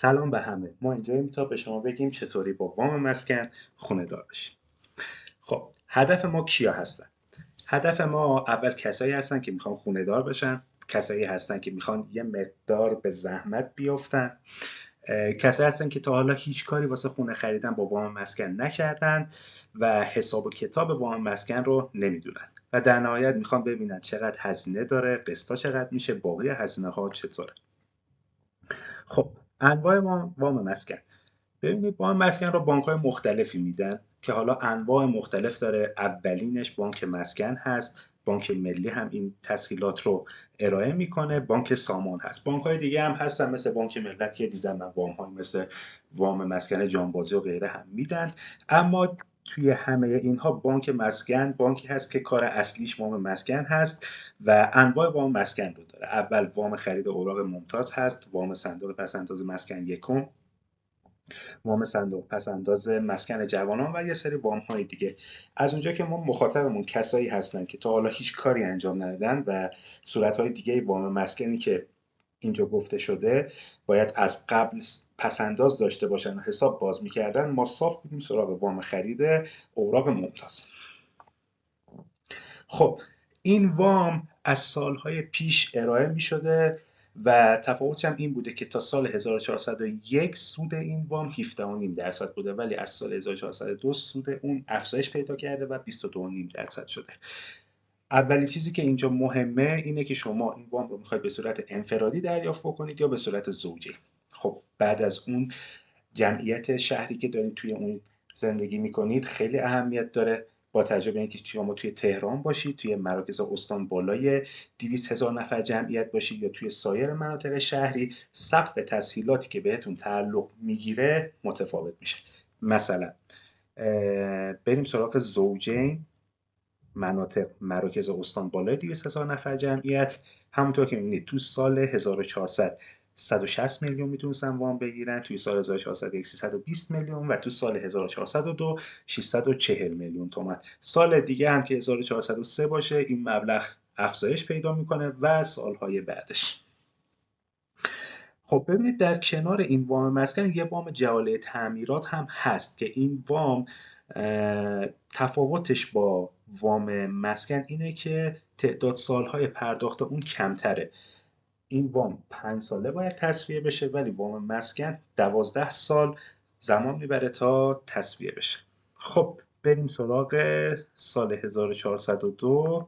سلام به همه. ما اینجاییم تا به شما بگیم چطوری با وام مسکن خونه دار بشیم. خب هدف ما کیا هستن؟ هدف ما اول کسایی هستن که میخوان خونه دار بشن، کسایی هستن که میخوان یه مقدار به زحمت بیفتن، کسایی هستن که تا حالا هیچ کاری واسه خونه خریدن با وام مسکن نکردن و حساب و کتاب وام مسکن رو نمیدونن و در نهایت میخوان ببینن چقدر هزینه داره، قسطا چقدر میشه، باقی هزینه ها چطوره. خب انواع وام مسکن. ببینید وام مسکن رو بانک‌های مختلفی میدن که حالا انواع مختلف داره. اولینش بانک مسکن هست، بانک ملی هم این تسهیلات رو ارائه میکنه، بانک سامان هست. بانک‌های دیگه هم هستن مثل بانک ملت که دیدم من وام‌های مثل وام مسکن جانبازی و غیره هم میدن. اما توی همه اینها بانک مسکن بانکی هست که کار اصلیش وام مسکن هست و انواع وام مسکن رو داره. اول وام خرید اوراق ممتاز هست، وام صندوق پس‌انداز مسکن یکم، وام صندوق پس‌انداز مسکن جوانان و یه سری وام های دیگه. از اونجا که ما مخاطبمون کسایی هستن که تا حالا هیچ کاری انجام ندادن و صورت های دیگه وام مسکنی که اینجا گفته شده باید از قبل پس‌انداز داشته باشن و حساب باز میکردن، ما صاف بودیم سراغ وام خرید اوراق ممتاز. خب این وام از سالهای پیش ارائه می شده و تفاوتش هم این بوده که تا سال 1401 سود این وام 17.5% بوده، ولی از سال 1402 سود اون افزایش پیدا کرده و 22.5% شده. اولین چیزی که اینجا مهمه اینه که شما این وام رو میخواید به صورت انفرادی دریافت بکنید یا به صورت زوجی. خب بعد از اون جمعیت شهری که دارید توی اون زندگی میکنید خیلی اهمیت داره. با توجه به اینکه شما توی تهران باشید، توی مراکز استان بالای 200,000 نفر جمعیت باشید یا توی سایر مناطق شهری، سقف تسهیلاتی که بهتون تعلق میگیره متفاوت میشه. مثلا بریم سراغ زوجین، مناطق مراکز استان بالای 200,000 نفر جمعیت، همونطور که میبینید تو سال 1400 160 میلیون میتونستن وام بگیرن، توی سال 1401 320 میلیون و تو سال 1402 640 میلیون تومان. سال دیگه هم که 1403 باشه این مبلغ افزایش پیدا میکنه و سالهای بعدش. خب ببینید در کنار این وام مسکن یه وام جواله تعمیرات هم هست که این وام تفاوتش با وام مسکن اینه که تعداد سالهای پرداخت اون کمتره. این وام 5 ساله باید تسویه بشه ولی وام مسکن 12 سال زمان میبره تا تسویه بشه. خب بریم سراغ سال 1402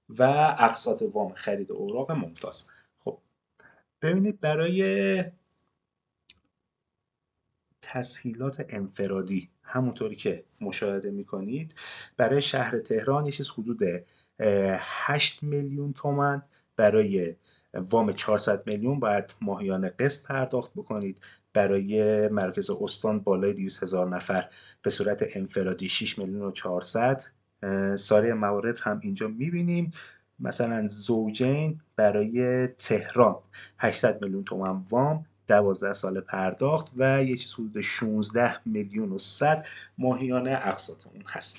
و اقساط وام خرید اوراق ممتاز. خب ببینید برای تسهیلات انفرادی همونطوری که مشاهده میکنید برای شهر تهران یه چیز حدود 8 میلیون تومان، برای وام 400 میلیون باید ماهیانه قسط پرداخت بکنید، برای مرکز استان بالای 200,000 نفر به صورت انفرادی 6 میلیون و 400. سایر موارد هم اینجا میبینیم. مثلا زوجین برای تهران 800 میلیون تومان وام، 12 سال پرداخت و یه چیز حدود 16 میلیون و 100 ماهیانه اقساط اون هست.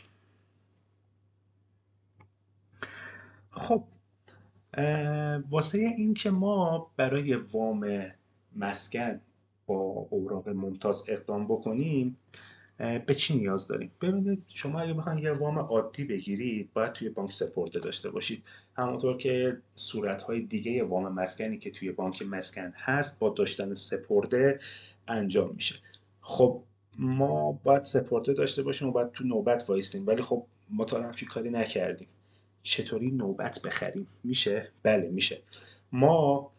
خب واسه این که ما برای وام مسکن با اوراق ممتاز اقدام بکنیم به چی نیاز داریم؟ ببینید شما اگه بخواید یه وام عادی بگیرید باید توی بانک سپرده داشته باشید، همونطور که صورت‌های دیگه وام مسکنی که توی بانک مسکن هست با داشتن سپرده انجام میشه. خب ما باید سپرده داشته باشیم و باید تو نوبت وایستیم، ولی خب ما تا الان کاری نکردیم. چطوری نوبت بخریم؟ میشه؟ بله میشه. ما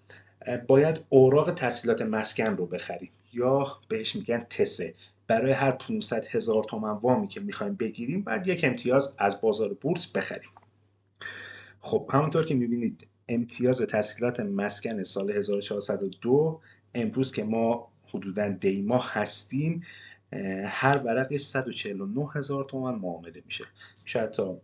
باید اوراق تسهیلات مسکن رو بخریم یا بهش میگن تسه. برای هر 500,000 تومان وامی که میخوایم بگیریم باید یک امتیاز از بازار بورس بخریم. خب همونطور که میبینید امتیاز تسهیلات مسکن سال 1402 امروز که ما حدوداً دیماه هستیم هر ورقش 149,000 تومان معامله میشه. شاید تا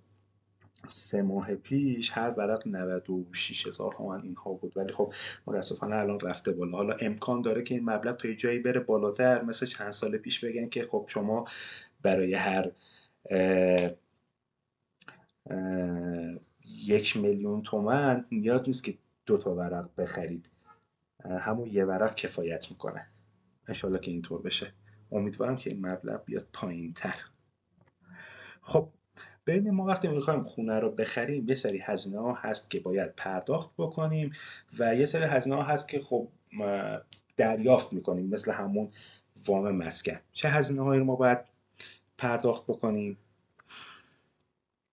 3 ماه پیش هر ورق 96,000 تومان اینها بود، ولی خب متاسفانه الان رفته بالا. حالا امکان داره که این مبلغ تا جایی بره بالاتر، مثل چند سال پیش بگن که خب شما برای هر 1 میلیون تومان نیاز نیست که 2 تا ورق بخرید، همون یه ورق کفایت میکنه. انشالله که اینطور بشه. امیدوارم که این مبلغ بیاد پایین تر. خب ببینیم، ما وقتی میخوایم خونه رو بخریم یه سری هزینه ها هست که باید پرداخت بکنیم و یه سری هزینه ها هست که خب دریافت میکنیم، مثل همون وام مسکن. چه هزینه هایی رو ما باید پرداخت بکنیم؟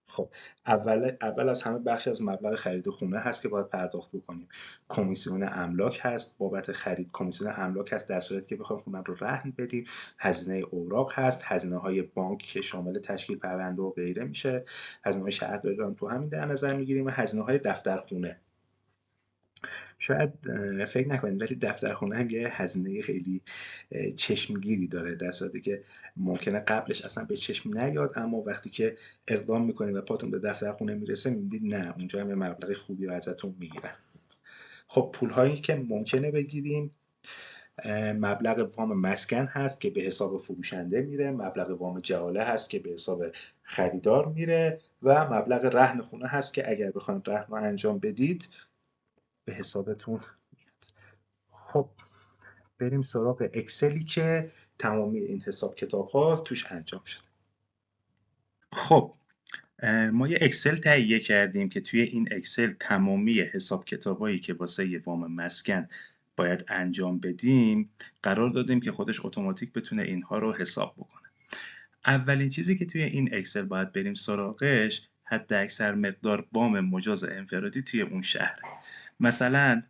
خب اول از همه بخش از مبلغ خرید خونه هست که باید پرداخت بکنیم. کمیسیون املاک هست بابت خرید. کمیسیون املاک هست در صورتی که بخوایم خونه رو رهن بدیم. هزینه اوراق هست، هزینه های بانک که شامل تشکیل پرونده و غیره میشه. هزینه های شهرداری رو تو همین در نظر میگیریم و هزینه های دفتر خونه. شاید فکر نکنید ولی دفترخونه هم یه هزینه خیلی چشمگیری داره، در صورتی که ممکنه قبلش اصلا به چشم نیاد، اما وقتی که اقدام میکنید و پاتون به دفترخونه میرسه میبینید نه، اونجا هم یه مبلغ خوبی رو ازتون میگیرن. خب پول هایی که ممکنه بگیریم، مبلغ وام مسکن هست که به حساب فروشنده میره، مبلغ وام جعاله هست که به حساب خریدار میره و مبلغ رهن خونه هست که اگر بخواید رهن رو انجام بدید به حسابتون میاد. خب بریم سراغ اکسلی که تمامی این حساب کتاب ها توش انجام شده. خب ما یه اکسل تهیه کردیم که توی این اکسل تمامی حساب کتابایی که واسه یه وام مسکن باید انجام بدیم قرار دادیم که خودش اتوماتیک بتونه اینها رو حساب بکنه. اولین چیزی که توی این اکسل باید بریم سراغش حد اکثر مقدار وام مجاز انفرادی توی اون شهر. مثلا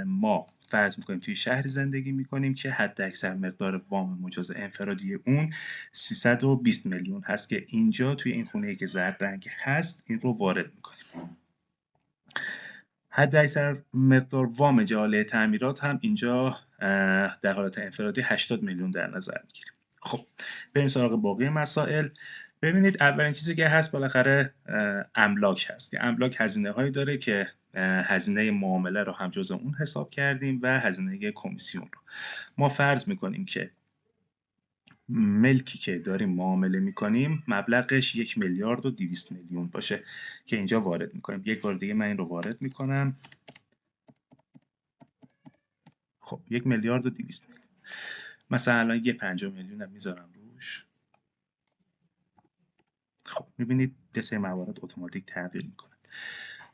ما فرض میکنیم توی شهری زندگی میکنیم که حد اکثر مقدار وام مجاز انفرادی اون 320 میلیون هست که اینجا توی این خونه‌ای که زرد رنگ هست این رو وارد میکنیم. حد اکثر مقدار وام جعاله تعمیرات هم اینجا در حالت انفرادی 80 میلیون در نظر میگیریم. خب بریم سراغ باقی مسائل. ببینید اولین چیزی که هست بالاخره املاک هست. املاک هزینه هایی داره که هزینه معامله رو هم جزء اون حساب کردیم و هزینه کمیسیون رو. ما فرض میکنیم که ملکی که داریم معامله میکنیم مبلغش 1 میلیارد و 200 میلیون باشه که اینجا وارد میکنیم. یک بار دیگه من این رو وارد میکنم. خب 1 میلیارد و 200 میلیون. مثلا الان یه 50 میلیون هم میذارم روش. خب میبینید دسته موارد اتوماتیک تغییر میکنه.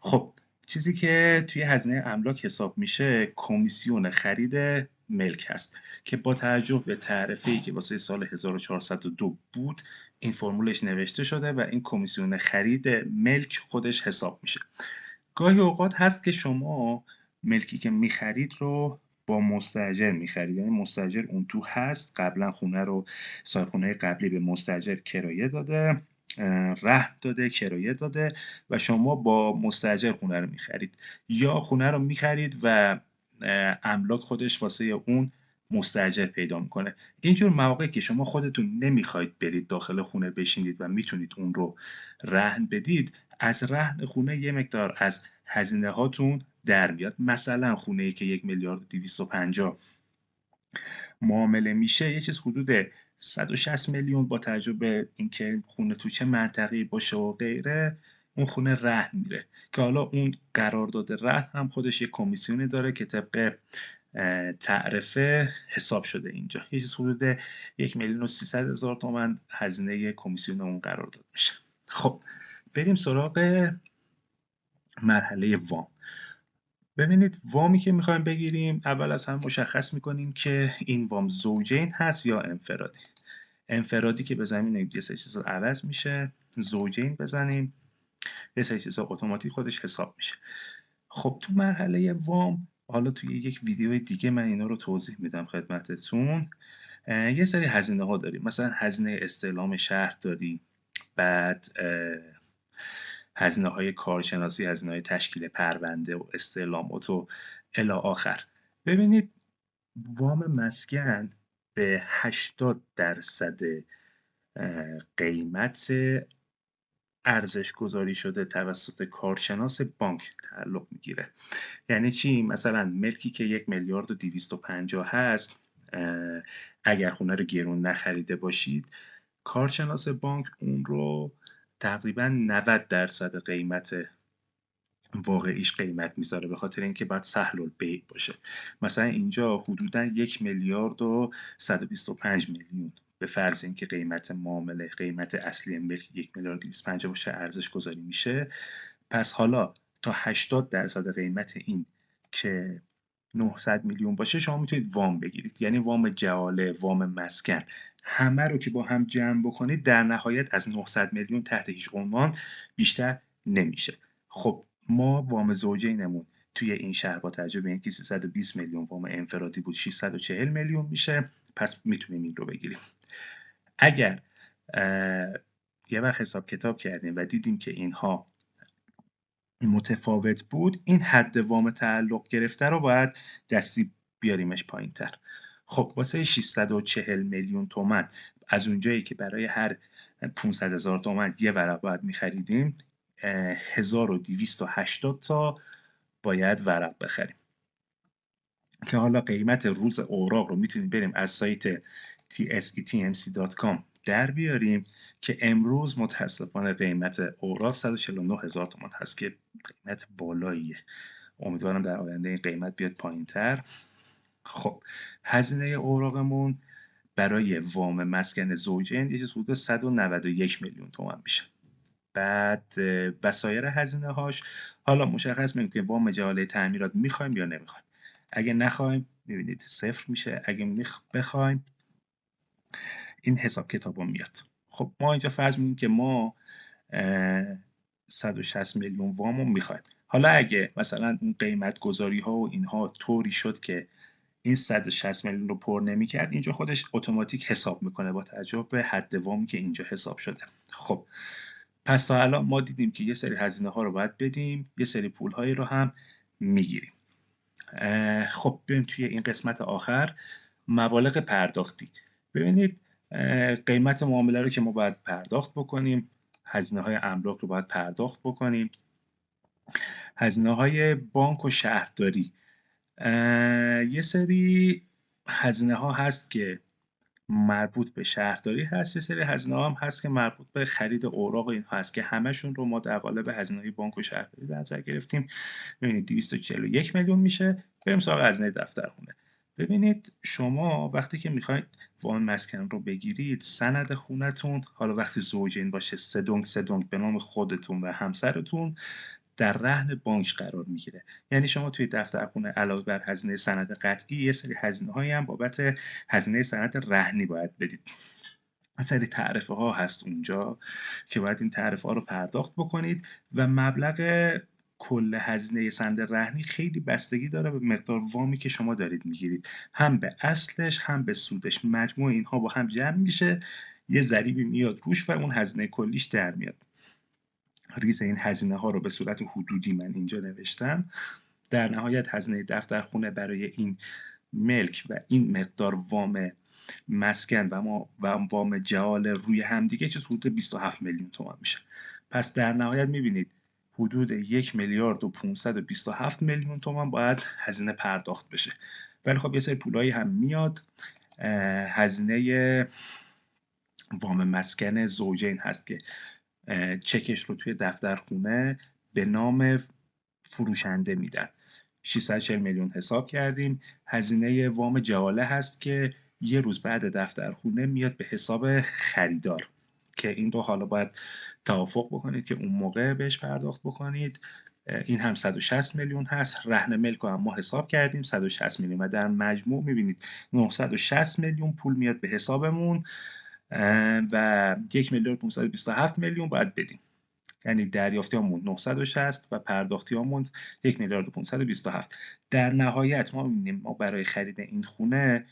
خب چیزی که توی هزینه املاک حساب میشه کمیسیون خرید ملک هست که با توجه به تعرفه‌ای که واسه سال 1402 بود این فرمولش نوشته شده و این کمیسیون خرید ملک خودش حساب میشه. گاهی اوقات هست که شما ملکی که میخرید رو با مستاجر میخرید، یعنی مستاجر اون تو هست، قبلا خونه رو صاحب خونه قبلی به مستاجر کرایه داده، رهن داده، کرایه داده و شما با مستاجر خونه رو میخرید، یا خونه رو میخرید و املاک خودش واسه اون مستاجر پیدا میکنه. اینجور مواقعی که شما خودتون نمیخواید برید داخل خونه بشینید و میتونید اون رو رهن بدید، از رهن خونه یه مقدار از هزینه هاتون در میاد. مثلا خونه ای که 1 میلیارد و 250 معامله میشه یه چیز حدود 160 میلیون با توجه به اینکه خونه تو چه منطقه‌ای باشه و غیره اون خونه رهن میره که حالا اون قرارداد رهن هم خودش یه کمیسیونی داره که طبق تعرفه حساب شده اینجا. یه چیز حدود 1 میلیون و 300 هزار تومان هزینه کمیسیون اون قرارداد میشه. خب بریم سراغ مرحله وام. ببینید وامی که میخوایم بگیریم اول از هم مشخص میکنیم که این وام زوجین هست یا انفرادی. انفرادی که بزنیم یه سری چیزا عوض میشه، زوجین بزنیم یه سری چیزا اتوماتیک خودش حساب میشه. خب تو مرحله وام حالا توی یک ویدیو دیگه من اینا رو توضیح میدم خدمتتون. یه سری هزینه ها داریم، مثلا هزینه استعلام شهر داریم، بعد هزینه های کارشناسی، هزینه های تشکیل پرونده و استعلامات و الی آخر. ببینید وام مسکن به 80% قیمت ارزش گذاری شده توسط کارشناس بانک تعلق میگیره. یعنی چی؟ مثلا ملکی که 1 میلیارد و 250 هست، اگر خونه رو گرون نخریده باشید کارشناس بانک اون رو تقریبا 90% قیمت واقعیش قیمت میذاره، به خاطر اینکه باید سهل البیع باشه. مثلا اینجا حدودا 1,125,000,000 به فرض اینکه قیمت معامله، قیمت اصلی ملک 1,250,000,000 باشه، ارزش گذاری میشه. پس حالا تا 80% قیمت این که 900 میلیون باشه شما میتونید وام بگیرید، یعنی وام جعاله، وام مسکن، همه رو که با هم جمع بکنید در نهایت از 900 میلیون تحت هیچ عنوان بیشتر نمیشه. خب ما وام زوجینمون توی این شهر با توجه به اینکه 320 میلیون وام انفرادی بود 640 میلیون میشه، پس میتونیم این رو بگیریم. اگر یه وقت حساب کتاب کردیم و دیدیم که اینها متفاوت بود، این حد وام تعلق گرفته رو باید دستی بیاریمش پایین تر. خب واسه 640 میلیون تومن از اونجایی که برای هر 500,000 تومن یه ورق باید میخریدیم، 1280 تا باید ورق بخریم که حالا قیمت روز اوراق رو میتونیم بریم از سایت tsetmc.com در بیاریم که امروز متاسفانه قیمت اوراق 149,000 تومان هست که قیمت بالاییه. امیدوارم در آینده این قیمت بیاد پایین تر. خب هزینه اوراقمون برای وام مسکن زوجین یه چیز حدود 191 میلیون تومان میشه. بعد و سایر هزینه هاش حالا مشخص میکنیم که وام جعاله تعمیرات میخوایم یا نمیخوایم. اگه نخوایم میبینید صفر میشه، اگه بخوایم این حساب کتاب هم میاد. خب ما اینجا فرض میکنیم که ما 160 میلیون وام رو میخوایم. حالا اگه مثلا اون قیمت گذاری ها و اینها طوری شد که این 160 میلیون رو پر نمیکرد، اینجا خودش اتوماتیک حساب میکنه با توجه به حد وامی که اینجا حساب شده. خب پس تا الان ما دیدیم که یه سری هزینه ها رو باید بدیم، یه سری پول هایی رو هم میگیریم. خب بیایم توی این قسمت آخر، مبالغ پرداختی. ببینید قیمت معامله رو که ما باید پرداخت بکنیم، هزینه های املاک رو باید پرداخت بکنیم، هزینه های بانک و شهرداری. یه سری هزینه ها هست که مربوط به شهرداری هست، یه سری هزینه ها هم هست که مربوط به خرید اوراق این هست که همشون رو ما در قالب هزینه های بانک و شهرداری در نظر گرفتیم. ببینید 241 میلیون میشه. بریم سراغ هزینه دفترخونه. ببینید شما وقتی که میخواید وام مسکن رو بگیرید، سند خونتون حالا وقتی زوجین باشه سه دنگ به نام خودتون و همسرتون در رهن بانک قرار میگیره. یعنی شما توی دفترخونه علاوه بر هزینه سند قطعی یه سری هزینه هایی هم بابت هزینه سند رهنی باید بدید. یه سری تعرفه ها هست اونجا که باید این تعرفه ها رو پرداخت بکنید و مبلغ کل هزینه سند رهنی خیلی بستگی داره به مقدار وامی که شما دارید میگیرید، هم به اصلش هم به سودش. مجموع اینها با هم جمع میشه، یه ضریبی میاد روش و اون هزینه کلیش در میاد. ریز این هزینه ها رو به صورت حدودی من اینجا نوشتم. در نهایت هزینه دفترخونه برای این ملک و این مقدار وام مسکن و وام جعاله روی همدیگه چیز حدود 27 میلیون تومان میشه. پس در نهایت میبینید حدود 1,527,000,000 تومان باید هزینه پرداخت بشه. ولی خب یه سری پولایی هم میاد. هزینه وام مسکن زوجین هست که چکش رو توی دفترخونه به نام فروشنده میدن. 640 میلیون حساب کردیم. هزینه وام جعاله هست که یه روز بعد دفترخونه میاد به حساب خریدار که این رو حالا باید توافق بکنید که اون موقع بهش پرداخت بکنید. این هم 160 میلیون هست. رهن ملک رو هم ما حساب کردیم 160 میلیون و در مجموع میبینید 960 میلیون پول میاد به حسابمون و 1,527,000,000 باید بدیم. یعنی دریافتیامون 960 و پرداختیامون 1,527,000. در نهایت ما می‌بینیم ما برای خرید این خونه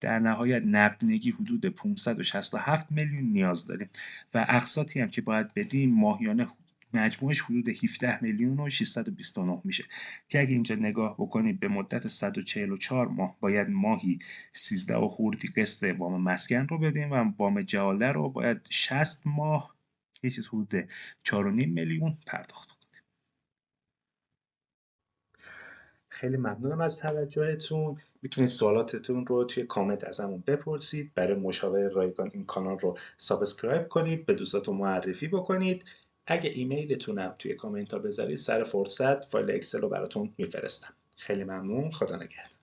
در نهایت نقدینگی حدود 567 میلیون نیاز داریم و اقساطی هم که باید بدیم ماهیانه مجموعش حدود 17 میلیون و 629 میشه که اگه اینجا نگاه بکنید به مدت 144 ماه باید ماهی 13 و خوردی قسط وام مسکن رو بدیم و وام جعاله رو باید 60 ماه یه چیز حدود 4.5 میلیون پرداخت کنیم. خیلی ممنونم از توجهتون. میتونید سوالاتتون رو توی کامنت ازمون بپرسید. برای مشاوره رایگان این کانال رو سابسکرایب کنید، به دوستاتون معرفی بکنید اگه ایمیلتونم توی کامنت ها بذارید سر فرصت فایل اکسل رو براتون میفرستم. خیلی ممنون. خدا نگهدار.